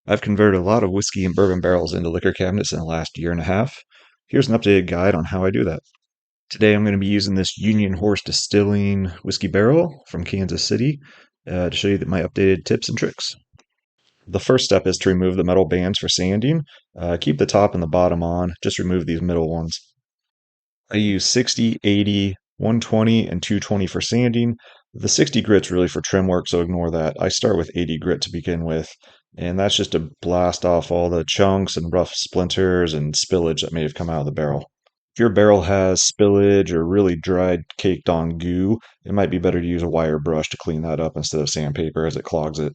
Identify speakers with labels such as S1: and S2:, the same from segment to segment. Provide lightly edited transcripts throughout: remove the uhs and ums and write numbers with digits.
S1: I've converted a lot of whiskey and bourbon barrels into liquor cabinets in the last year and a half. Here's an updated guide on how I do that. Today I'm going to be using this Union Horse Distilling whiskey barrel from Kansas City to show you my updated tips and tricks. The first step is to remove the metal bands for sanding. Keep the top and the bottom on, just remove these middle ones. I use 60, 80, 120, and 220 for sanding. The 60 grit's really for trim work, so ignore that. I start with 80 grit to begin with, and that's just to blast off all the chunks and rough splinters and spillage that may have come out of the barrel. If your barrel has spillage or really dried, caked on goo, it might be better to use a wire brush to clean that up instead of sandpaper as it clogs it.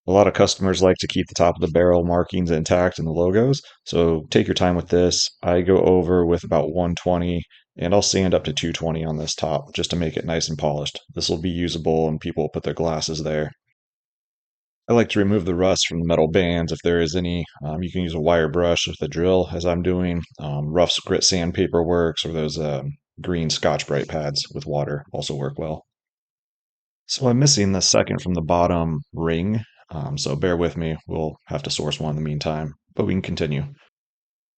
S1: A lot of customers like to keep the top of the barrel markings intact and the logos, so take your time with this. I go over with about 120 and I'll sand up to 220 on this top just to make it nice and polished. This will be usable and people will put their glasses there. I like to remove the rust from the metal bands if there is any. You can use a wire brush with a drill as I'm doing. Rough grit sandpaper works, or those green Scotch Brite pads with water also work well. So I'm missing the second from the bottom ring, so bear with me. We'll have to source one in the meantime, but we can continue.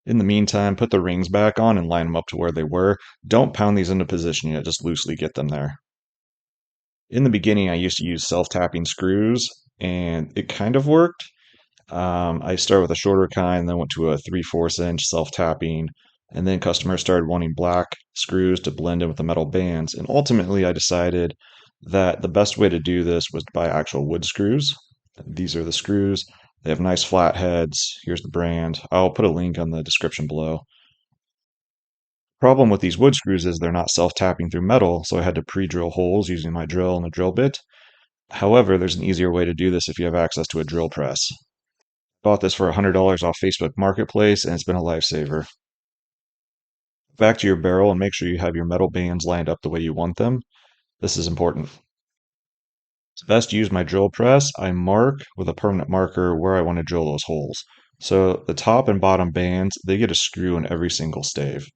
S1: In the meantime, put the rings back on and line them up to where they were. Don't pound these into position yet, just loosely get them there. In the beginning, I used to use self-tapping screws, and it kind of worked. I started with a shorter kind, then went to a 3/4 inch self-tapping, and then customers started wanting black screws to blend in with the metal bands. And ultimately, I decided that the best way to do this was to buy actual wood screws. These are the screws. They have nice flat heads. Here's the brand. I'll put a link on the description below. Problem with these wood screws is they're not self-tapping through metal, so I had to pre-drill holes using my drill and a drill bit. However, there's an easier way to do this if you have access to a drill press. Bought this for $100 off Facebook Marketplace, and it's been a lifesaver. Back to your barrel and make sure you have your metal bands lined up the way you want them. This is important. It's best to use my drill press. I mark with a permanent marker where I want to drill those holes. So the top and bottom bands, they get a screw in every single stave.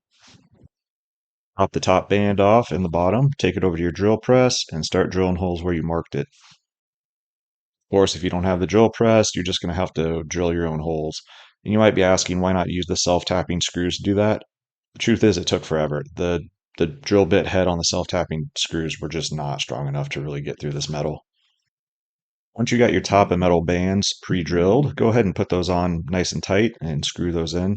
S1: Pop the top band off and the bottom, take it over to your drill press, and start drilling holes where you marked it. Of course, if you don't have the drill press, you're just going to have to drill your own holes. And you might be asking, why not use the self-tapping screws to do that? The truth is, it took forever. The drill bit head on the self-tapping screws were just not strong enough to really get through this metal. Once you got your top and metal bands pre-drilled, go ahead and put those on nice and tight and screw those in.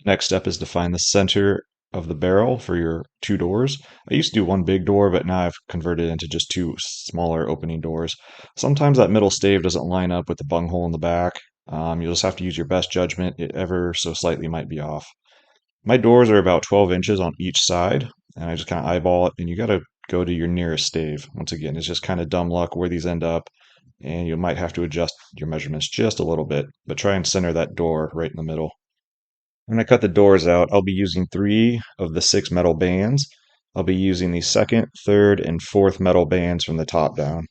S1: Next step is to find the center of the barrel for your two doors. I used to do one big door, but now I've converted into just two smaller opening doors. Sometimes that middle stave doesn't line up with the bunghole in the back. You'll just have to use your best judgment. It ever so slightly might be off. My doors are about 12 inches on each side, and I just kind of eyeball it, and you got to go to your nearest stave. Once again, it's just kind of dumb luck where these end up, and you might have to adjust your measurements just a little bit, but try and center that door right in the middle. When I cut the doors out, I'll be using 3 of the 6 metal bands. I'll be using the second, third, and fourth metal bands from the top down.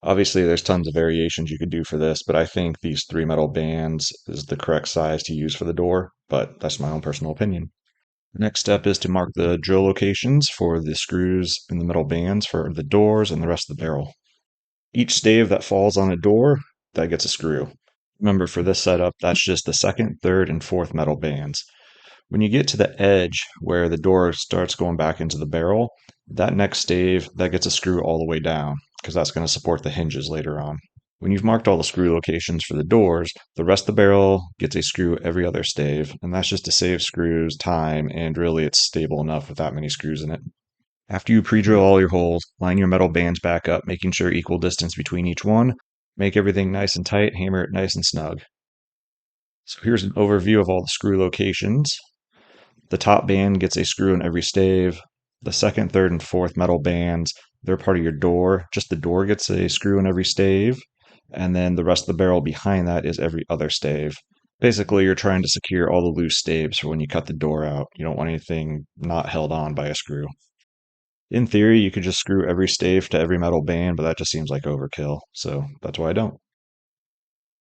S1: Obviously, there's tons of variations you could do for this, but I think these 3 metal bands is the correct size to use for the door, but that's my own personal opinion. The next step is to mark the drill locations for the screws and the metal bands for the doors and the rest of the barrel. Each stave that falls on a door, that gets a screw. Remember, for this setup, that's just the second, third, and fourth metal bands. When you get to the edge where the door starts going back into the barrel, that next stave, that gets a screw all the way down because that's going to support the hinges later on. When you've marked all the screw locations for the doors, the rest of the barrel gets a screw every other stave, and that's just to save screws, time, and really it's stable enough with that many screws in it. After you pre-drill all your holes, line your metal bands back up, making sure equal distance between each one. Make everything nice and tight, hammer it nice and snug. So here's an overview of all the screw locations. The top band gets a screw in every stave. The second, third, and fourth metal bands, they're part of your door. Just the door gets a screw in every stave. And then the rest of the barrel behind that is every other stave. Basically, you're trying to secure all the loose staves for when you cut the door out. You don't want anything not held on by a screw. In theory, you could just screw every stave to every metal band, but that just seems like overkill. So that's why I don't.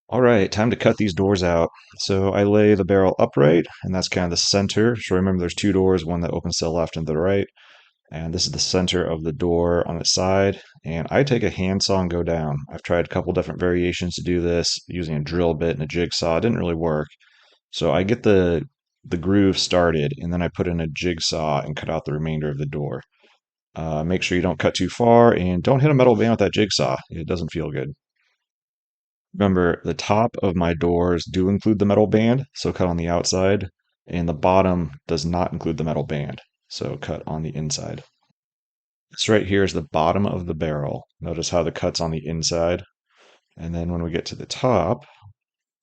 S1: All right, time to cut these doors out. So I lay the barrel upright, and that's kind of the center. So remember, there's 2 doors, one that opens to the left and to the right. And this is the center of the door on its side. And I take a handsaw and go down. I've tried a couple different variations to do this using a drill bit and a jigsaw. It didn't really work. So I get the groove started, and then I put in a jigsaw and cut out the remainder of the door. Make sure you don't cut too far, and don't hit a metal band with that jigsaw. It doesn't feel good. Remember, the top of my doors do include the metal band, so cut on the outside, and the bottom does not include the metal band, so cut on the inside. This right here is the bottom of the barrel. Notice how the cut's on the inside. And then when we get to the top,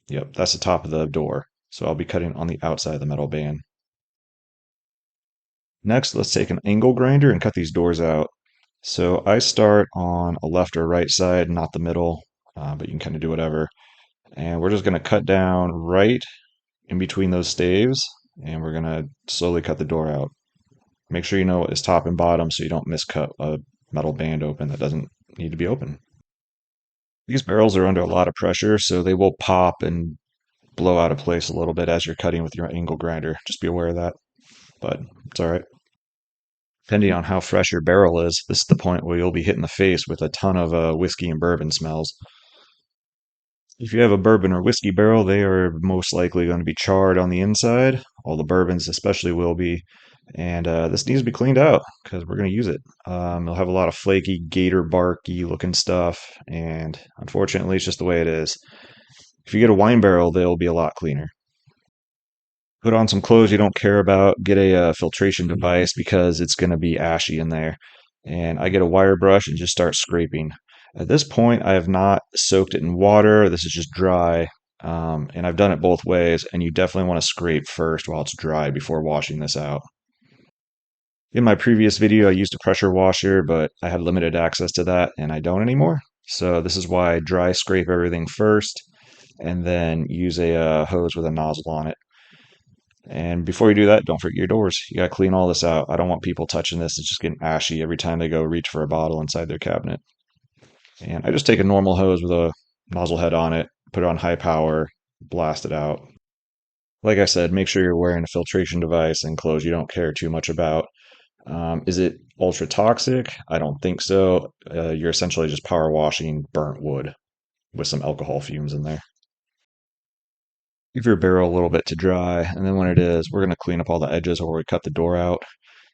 S1: yep, that's the top of the door. So I'll be cutting on the outside of the metal band. Next, let's take an angle grinder and cut these doors out. So I start on a left or right side, not the middle, but you can kind of do whatever. And we're just going to cut down right in between those staves, and we're going to slowly cut the door out. Make sure you know what is top and bottom so you don't miscut a metal band open that doesn't need to be open. These barrels are under a lot of pressure, so they will pop and blow out of place a little bit as you're cutting with your angle grinder. Just be aware of that, but it's all right. Depending on how fresh your barrel is, this is the point where you'll be hit in the face with a ton of whiskey and bourbon smells. If you have a bourbon or whiskey barrel, they are most likely going to be charred on the inside. All the bourbons, especially, will be. And this needs to be cleaned out because we're going to use it. It'll have a lot of flaky, gator barky looking stuff. And unfortunately, it's just the way it is. If you get a wine barrel, they'll be a lot cleaner. Put on some clothes you don't care about. Get a filtration device because it's going to be ashy in there. And I get a wire brush and just start scraping. At this point, I have not soaked it in water. This is just dry. And I've done it both ways. And you definitely want to scrape first while it's dry before washing this out. In my previous video, I used a pressure washer, but I had limited access to that and I don't anymore. So this is why I dry scrape everything first and then use a hose with a nozzle on it. And before you do that, don't forget your doors. You got to clean all this out. I don't want people touching this. It's just getting ashy every time they go reach for a bottle inside their cabinet. And I just take a normal hose with a nozzle head on it, put it on high power, blast it out. Like I said, make sure you're wearing a filtration device and clothes you don't care too much about. Is it ultra toxic? I don't think so. You're essentially just power washing burnt wood with some alcohol fumes in there. Give your barrel a little bit to dry, and then when it is, we're going to clean up all the edges where we cut the door out.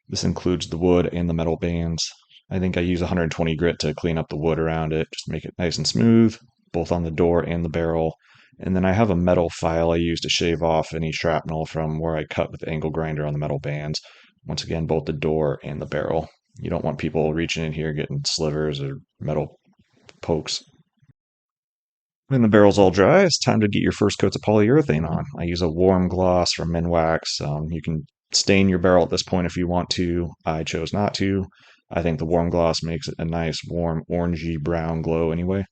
S1: This includes the wood and the metal bands. I think I use 120 grit to clean up the wood around it, just make it nice and smooth, both on the door and the barrel. And then I have a metal file I use to shave off any shrapnel from where I cut with the angle grinder on the metal bands. Once again, both the door and the barrel. You don't want people reaching in here getting slivers or metal pokes. When the barrel's all dry, it's time to get your first coats of polyurethane on. I use a warm gloss from Minwax. You can stain your barrel at this point if you want to. I chose not to. I think the warm gloss makes it a nice, warm, orangey brown glow anyway.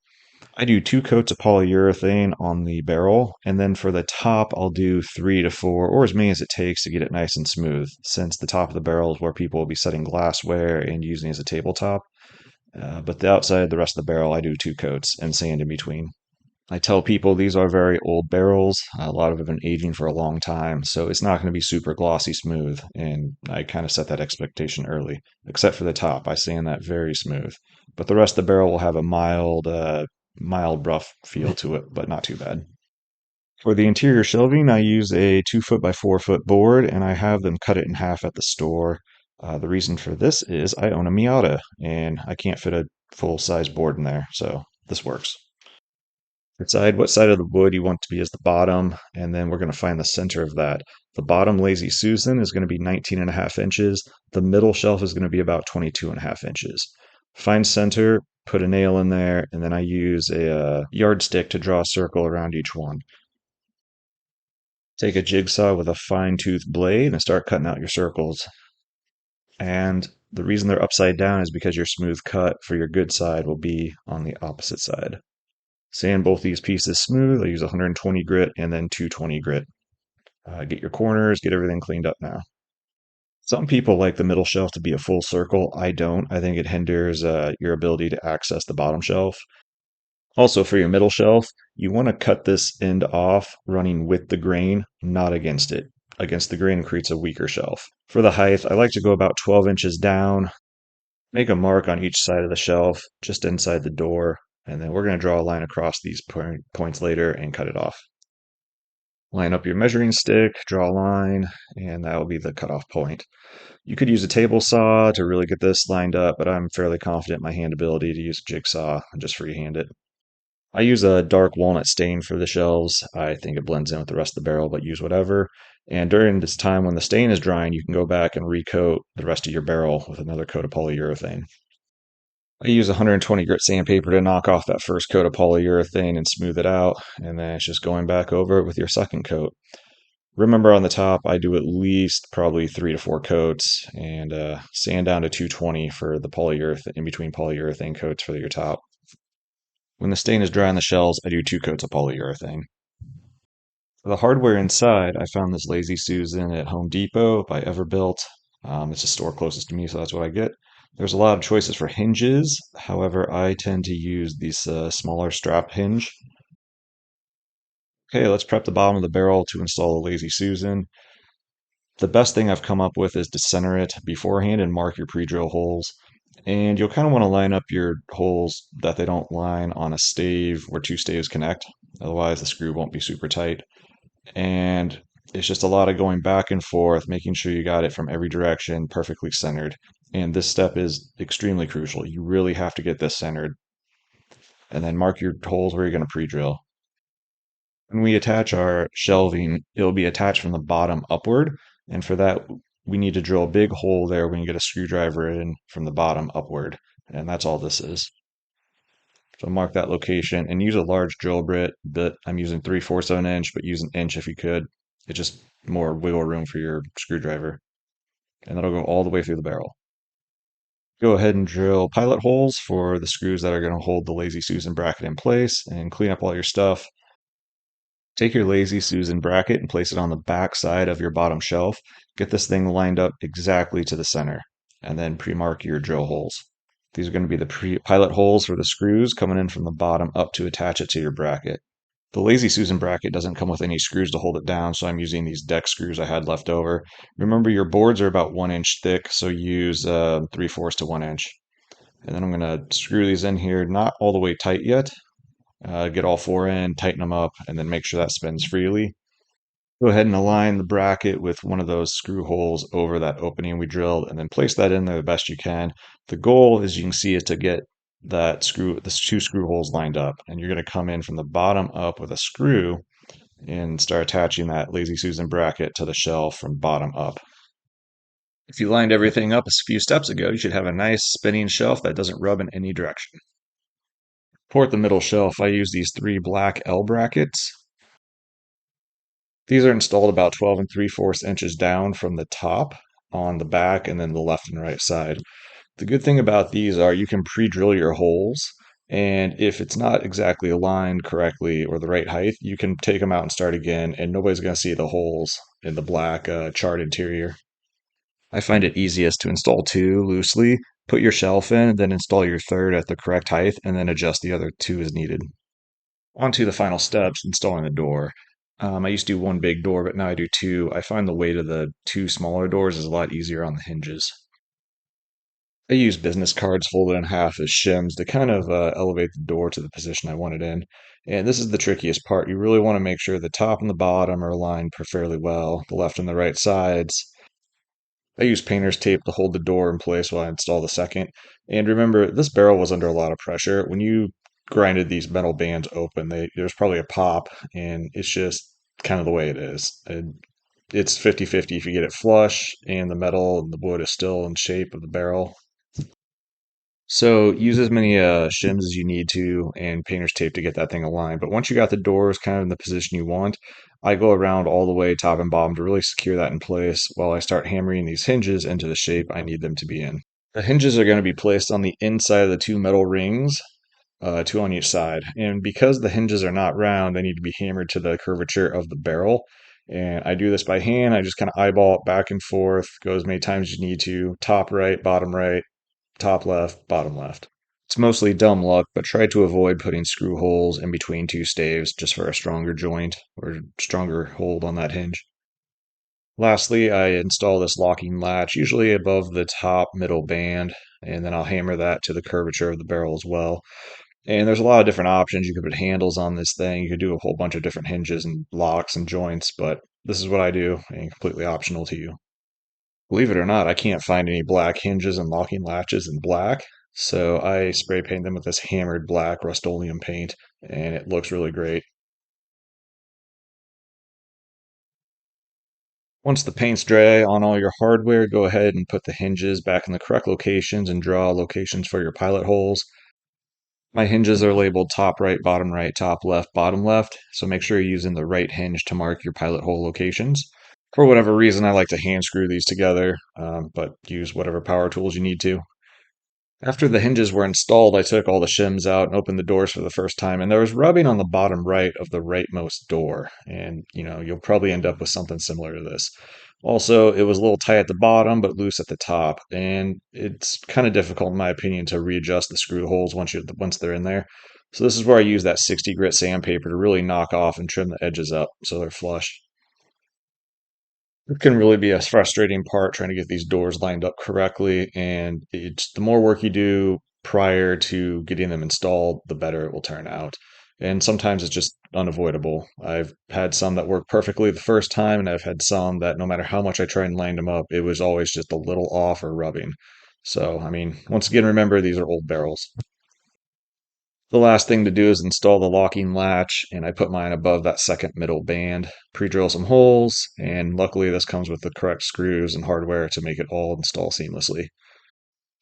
S1: I do 2 coats of polyurethane on the barrel, and then for the top, I'll do 3 to 4, or as many as it takes to get it nice and smooth, since the top of the barrel is where people will be setting glassware and using it as a tabletop. But the outside, the rest of the barrel, I do 2 coats and sand in between. I tell people these are very old barrels. A lot of them have been aging for a long time, so it's not going to be super glossy smooth. And I kind of set that expectation early, except for the top. I sand that very smooth, but the rest of the barrel will have a mild rough feel to it, but not too bad. For the interior shelving, I use a 2 foot by 4 foot board, and I have them cut it in half at the store. The reason for this is I own a Miata, and I can't fit a full size board in there, so this works. Decide what side of the wood you want to be as the bottom, and then we're going to find the center of that. The bottom Lazy Susan is going to be 19.5 inches. The middle shelf is going to be about 22.5 inches. Find center, put a nail in there, and then I use a yardstick to draw a circle around each one. Take a jigsaw with a fine-tooth blade and start cutting out your circles. And the reason they're upside down is because your smooth cut for your good side will be on the opposite side. Sand both these pieces smooth. I use 120 grit and then 220 grit. Get your corners, get everything cleaned up now. Some people like the middle shelf to be a full circle. I don't. I think it hinders your ability to access the bottom shelf. Also, for your middle shelf, you want to cut this end off running with the grain, not against it. against the grain and creates a weaker shelf. For the height, I like to go about 12 inches down, make a mark on each side of the shelf, just inside the door, and then we're going to draw a line across these points later and cut it off. Line up your measuring stick, draw a line, and that will be the cutoff point. You could use a table saw to really get this lined up, but I'm fairly confident in my hand ability to use a jigsaw and just freehand it. I use a dark walnut stain for the shelves. I think it blends in with the rest of the barrel, but use whatever. And during this time when the stain is drying, you can go back and recoat the rest of your barrel with another coat of polyurethane. I use 120 grit sandpaper to knock off that first coat of polyurethane and smooth it out, and then it's just going back over it with your second coat. Remember on the top, I do at least probably 3 to 4 coats and sand down to 220 for the polyurethane, in between polyurethane coats for your top. When the stain is dry on the shells, I do 2 coats of polyurethane. For the hardware inside, I found this Lazy Susan at Home Depot by Everbuilt. It's a store closest to me, so that's what I get. There's a lot of choices for hinges. However, I tend to use this smaller strap hinge. Okay, let's prep the bottom of the barrel to install the Lazy Susan. The best thing I've come up with is to center it beforehand and mark your pre-drill holes. And you'll kind of want to line up your holes that they don't line on a stave where 2 staves connect. Otherwise, the screw won't be super tight. And it's just a lot of going back and forth, making sure you got it from every direction perfectly centered. And this step is extremely crucial. You really have to get this centered. And then mark your holes where you're going to pre-drill. When we attach our shelving, it'll be attached from the bottom upward. And for that, we need to drill a big hole there when you get a screwdriver in from the bottom upward. And that's all this is. So mark that location and use a large drill bit. I'm using 3/4 of an inch, but use an inch if you could. It's just more wiggle room for your screwdriver. And that'll go all the way through the barrel. Go ahead and drill pilot holes for the screws that are going to hold the Lazy Susan bracket in place and clean up all your stuff. Take your Lazy Susan bracket and place it on the back side of your bottom shelf. Get this thing lined up exactly to the center, and then pre-mark your drill holes. These are going to be the pilot holes for the screws coming in from the bottom up to attach it to your bracket. The Lazy Susan bracket doesn't come with any screws to hold it down, so I'm using these deck screws I had left over. Remember, your boards are about 1 inch thick, so use 3/4 to 1 inch. And then I'm going to screw these in here, not all the way tight yet. Get all 4 in, tighten them up, and then make sure that spins freely. Go ahead and align the bracket with one of those screw holes over that opening we drilled, and then place that in there the best you can. The goal, as you can see, is to get the 2 screw holes lined up, and you're going to come in from the bottom up with a screw and start attaching that Lazy Susan bracket to the shelf from bottom up. If you lined everything up a few steps ago, you should have a nice spinning shelf that doesn't rub in any direction. Support the middle shelf, I use these 3 black L brackets. These are installed about 12 3/4 inches down from the top on the back and then the left and right side. The good thing about these are you can pre-drill your holes, and if it's not exactly aligned correctly or the right height, you can take them out and start again, and nobody's going to see the holes in the black charred interior. I find it easiest to install 2 loosely, put your shelf in, then install your third at the correct height, and then adjust the other 2 as needed. On to the final steps, installing the door. I used to do 1 big door, but now I do 2. I find the weight of the 2 smaller doors is a lot easier on the hinges. I use business cards folded in half as shims to kind of elevate the door to the position I want it in. And this is the trickiest part. You really want to make sure the top and the bottom are aligned fairly well, the left and the right sides. I use painter's tape to hold the door in place while I install the second. And remember, this barrel was under a lot of pressure. When you grinded these metal bands open, there's probably a pop, and it's just kind of the way it is. It's 50-50 if you get it flush and the metal and the wood is still in shape of the barrel. So use as many shims as you need to and painter's tape to get that thing aligned. But once you got the doors kind of in the position you want, I go around all the way top and bottom to really secure that in place while I start hammering these hinges into the shape I need them to be in. The hinges are going to be placed on the inside of the 2 metal rings, 2 on each side. And because the hinges are not round, they need to be hammered to the curvature of the barrel. And I do this by hand. I just kind of eyeball it back and forth, go as many times as you need to, top right, top left, bottom left. It's mostly dumb luck, but try to avoid putting screw holes in between 2 staves just for a stronger joint or stronger hold on that hinge. Lastly, I install this locking latch, usually above the top middle band, and then I'll hammer that to the curvature of the barrel as well. And there's a lot of different options. You could put handles on this thing. You could do a whole bunch of different hinges and locks and joints, but this is what I do and completely optional to you. Believe it or not, I can't find any black hinges and locking latches in black. So I spray paint them with this hammered black Rust-Oleum paint, and it looks really great. Once the paint's dry on all your hardware, go ahead and put the hinges back in the correct locations and draw locations for your pilot holes. My hinges are labeled top right, top left, bottom left, so make sure you're using the right hinge to mark your pilot hole locations. For whatever reason, I like to hand screw these together, but use whatever power tools you need to. After the hinges were installed, I took all the shims out and opened the doors for the first time, and there was rubbing on the bottom right of the rightmost door. And, you'll probably end up with something similar to this. Also, it was a little tight at the bottom, but loose at the top. And it's kind of difficult, in my opinion, to readjust the screw holes once they're in there. So this is where I use that 60 grit sandpaper to really knock off and trim the edges up so they're flush. It can really be a frustrating part trying to get these doors lined up correctly, and it's the more work you do prior to getting them installed, the better it will turn out. And sometimes it's just unavoidable. I've had some that work perfectly the first time, and I've had some that no matter how much I try and line them up, it was always just a little off or rubbing. So, I mean, once again, remember these are old barrels. The last thing to do is install the locking latch, and I put mine above that second middle band. Pre-drill some holes, and luckily this comes with the correct screws and hardware to make it all install seamlessly.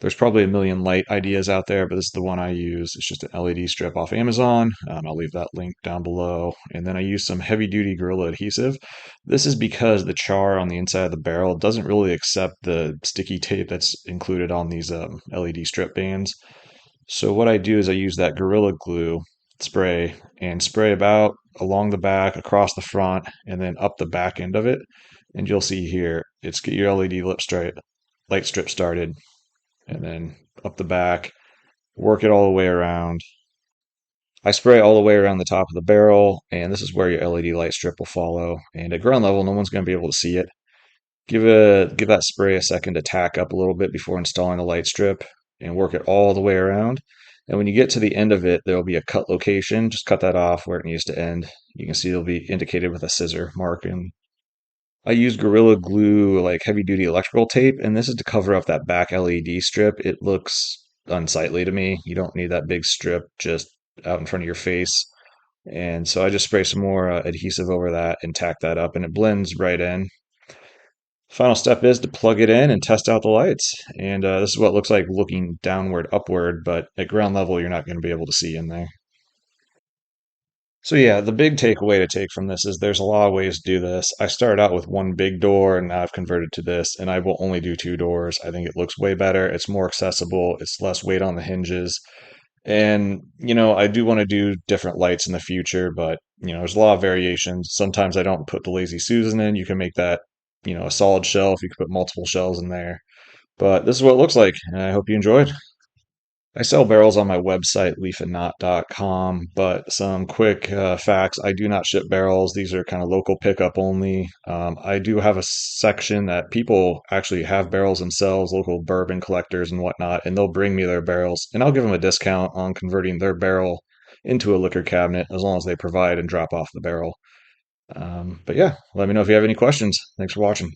S1: There's probably a million light ideas out there, but this is the one I use. It's just an LED strip off Amazon. I'll leave that link down below. And then I use some heavy duty Gorilla adhesive. This is because the char on the inside of the barrel doesn't really accept the sticky tape that's included on these LED strip bands. So what I do is I use that Gorilla Glue spray and spray about along the back, across the front, and then up the back end of it. And you'll see here, it's get your LED light strip started, and then up the back, work it all the way around. I spray all the way around the top of the barrel, and this is where your LED light strip will follow. And at ground level, no one's going to be able to see it. Give that spray a second to tack up a little bit before installing the light strip and work it all the way around. And when you get to the end of it, there will be a cut location. Just cut that off where it needs to end. You can see it'll be indicated with a scissor mark. And I use Gorilla Glue, like heavy duty electrical tape, and this is to cover up that back LED strip. It looks unsightly to me. You don't need that big strip just out in front of your face. And so I just spray some more adhesive over that and tack that up, and it blends right in. Final step is to plug it in and test out the lights. And this is what it looks like looking downward, upward, but at ground level, you're not going to be able to see in there. So yeah, the big takeaway to take from this is there's a lot of ways to do this. I started out with one big door and now I've converted to this, and I will only do two doors. I think it looks way better. It's more accessible. It's less weight on the hinges. And, I do want to do different lights in the future, but, there's a lot of variations. Sometimes I don't put the Lazy Susan in. You can make that, a solid shelf. You can put multiple shelves in there. But this is what it looks like, and I hope you enjoyed. I sell barrels on my website, leafandknot.com, but some quick facts. I do not ship barrels. These are kind of local pickup only. I do have a section that people actually have barrels themselves, local bourbon collectors and whatnot, and they'll bring me their barrels, and I'll give them a discount on converting their barrel into a liquor cabinet as long as they provide and drop off the barrel. But yeah, let me know if you have any questions. Thanks for watching.